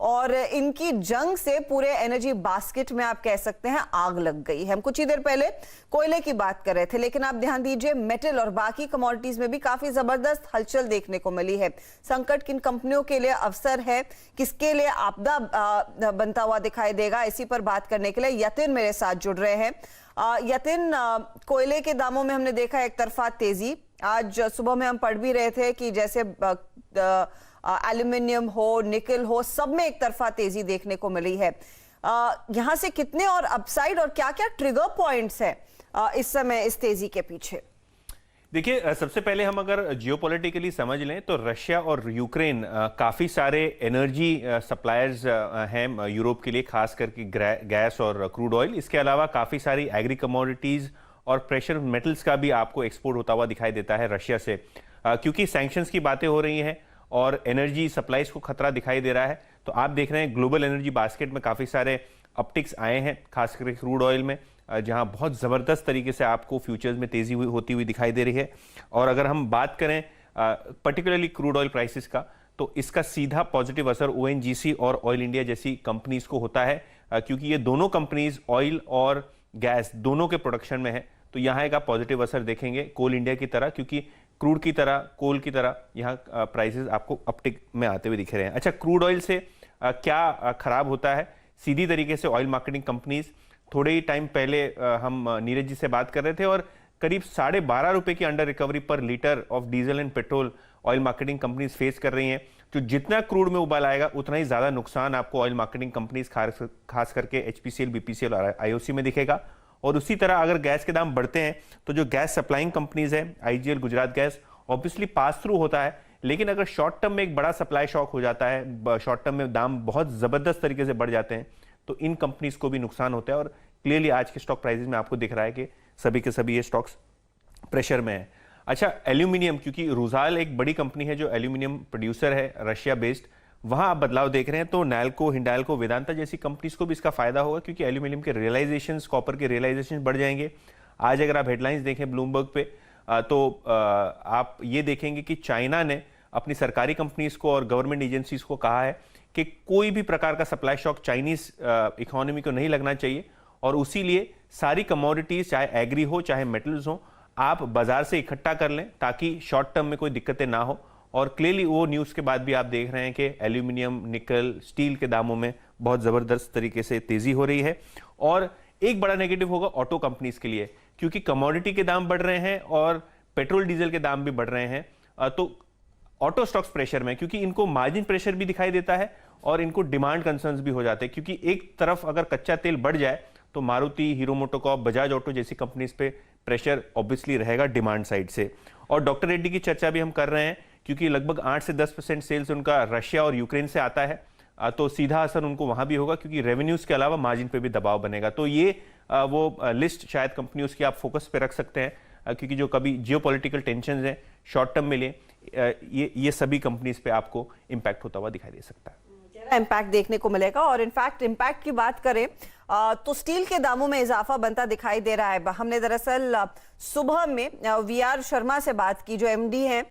और इनकी जंग से पूरे एनर्जी बास्केट में आप कह सकते हैं आग लग गई है। हम कुछ ही देर पहले कोयले की बात कर रहे थे, लेकिन आप ध्यान दीजिए मेटल और बाकी कमोडिटीज में भी काफी जबरदस्त हलचल देखने को मिली है। संकट किन कंपनियों के लिए अवसर है, किसके लिए आपदा बनता हुआ दिखाई देगा, इसी पर बात करने के लिए यतिन मेरे साथ जुड़ रहे हैं। यतिन, कोयले के दामों में हमने देखा एक तरफा तेजी। आज सुबह में हम पढ़ भी रहे थे कि जैसे एल्यूमिनियम हो, निकल हो, सब में एक तरफा तेजी देखने को मिली है। यहां से कितने और अपसाइड और क्या क्या ट्रिगर पॉइंट्स हैं इस समय इस तेजी के पीछे? देखिए, सबसे पहले हम अगर जियोपॉलिटिकली समझ लें तो रशिया और यूक्रेन काफ़ी सारे एनर्जी सप्लायर्स हैं यूरोप के लिए, खास करके गैस और क्रूड ऑयल। इसके अलावा काफ़ी सारी एग्री कमोडिटीज़ और प्रेशर मेटल्स का भी आपको एक्सपोर्ट होता हुआ दिखाई देता है रशिया से, क्योंकि सैंक्शंस की बातें हो रही हैं और एनर्जी सप्लाईज को खतरा दिखाई दे रहा है। तो आप देख रहे हैं ग्लोबल एनर्जी बास्केट में काफ़ी सारे अपटिक्स आए हैं, खास करके क्रूड ऑयल में, जहां बहुत ज़बरदस्त तरीके से आपको फ्यूचर्स में तेज़ी होती हुई दिखाई दे रही है। और अगर हम बात करें पर्टिकुलरली क्रूड ऑयल प्राइसेस का, तो इसका सीधा पॉजिटिव असर ओएनजीसी और ऑयल इंडिया जैसी कंपनीज को होता है, क्योंकि ये दोनों कंपनीज ऑयल और गैस दोनों के प्रोडक्शन में है। तो यहाँ एक आप पॉजिटिव असर देखेंगे कोल इंडिया की तरह, क्योंकि क्रूड की तरह, कोल की तरह यहाँ प्राइसेस आपको अपटिक में आते हुए दिख रहे हैं। अच्छा, क्रूड ऑयल से क्या खराब होता है? सीधी तरीके से ऑयल मार्केटिंग कंपनीज, थोड़े ही टाइम पहले हम नीरज जी से बात कर रहे थे, और करीब 12.5 रुपए की अंडर रिकवरी पर litre of diesel and petrol oil marketing companies face कर रही हैं। जो जितना क्रूड में उबाल आएगा उतना ही ज्यादा नुकसान आपको ऑयल मार्केटिंग कंपनीज खास करके एचपीसीएल, बीपीसीएल और आईओसी में दिखेगा। और उसी तरह अगर गैस के दाम बढ़ते हैं तो जो गैस सप्लाइंग कंपनीज है, IGL, Gujarat gas, obviously pass through होता है, लेकिन अगर शॉर्ट टर्म में एक बड़ा सप्लाई शॉक हो जाता है, शॉर्ट टर्म में दाम बहुत जबरदस्त तरीके से बढ़ जाते हैं, तो इन कंपनीज को भी नुकसान होता है। और क्लियरली आज के स्टॉक प्राइसेस में आपको दिख रहा है कि सभी के सभी ये स्टॉक्स प्रेशर में है। अच्छा, एल्यूमिनियम, क्योंकि रुजाल एक बड़ी कंपनी है जो एल्यूमिनियम प्रोड्यूसर है रशिया बेस्ड, वहां आप बदलाव देख रहे हैं। तो नैल्को, हिंडाल्को, वेदांता जैसी कंपनीज को भी इसका फायदा होगा, क्योंकि एल्यूमिनियम के रियलाइजेशंस, कॉपर के रियलाइजेशंस बढ़ जाएंगे। आज अगर आप हेडलाइंस देखें ब्लूमबर्ग पे, तो आप ये देखेंगे कि चाइना ने अपनी सरकारी कंपनीज को और गवर्नमेंट एजेंसीज को कहा है कि कोई भी प्रकार का सप्लाई शॉक चाइनीज इकोनॉमी को नहीं लगना चाहिए, और उसी लिए सारी कमोडिटीज, चाहे एग्री हो चाहे मेटल्स हो, आप बाजार से इकट्ठा कर लें ताकि शॉर्ट टर्म में कोई दिक्कतें ना हो। और क्लियरली वो न्यूज़ के बाद भी आप देख रहे हैं कि एल्यूमिनियम, निकल, स्टील के दामों में बहुत ज़बरदस्त तरीके से तेज़ी हो रही है। और एक बड़ा नेगेटिव होगा ऑटो कंपनीज के लिए, क्योंकि कमोडिटी के दाम बढ़ रहे हैं और पेट्रोल डीजल के दाम भी बढ़ रहे हैं, तो ऑटो स्टॉक्स प्रेशर में, क्योंकि इनको मार्जिन प्रेशर भी दिखाई देता है और इनको डिमांड कंसर्न्स भी हो जाते हैं। क्योंकि एक तरफ अगर कच्चा तेल बढ़ जाए तो Maruti, hero MotoCorp, Bajaj auto जैसी कंपनीज पे प्रेशर ऑब्वियसली रहेगा डिमांड साइड से। और डॉक्टर रेड्डी की चर्चा भी हम कर रहे हैं, क्योंकि लगभग 8 से 10% सेल्स उनका रशिया और यूक्रेन से आता है, तो सीधा असर उनको वहां भी होगा, क्योंकि रेवेन्यूज के अलावा मार्जिन पे भी दबाव बनेगा। तो ये वो लिस्ट शायद कंपनी उसकी आप फोकस पे रख सकते हैं, क्योंकि जो कभी जियोपॉलिटिकल टेंशन है शॉर्ट टर्म में लिए, ये सभी कंपनीज पे आपको इंपैक्ट होता हुआ दिखाई दे सकता है। इम्पैक्ट देखने को मिलेगा। और इनफैक्ट इम्पैक्ट की बात करें तो स्टील के दामों में इजाफा बनता दिखाई दे रहा है। हमने दरअसल सुबह में वीआर शर्मा से बात की, जो एमडी हैं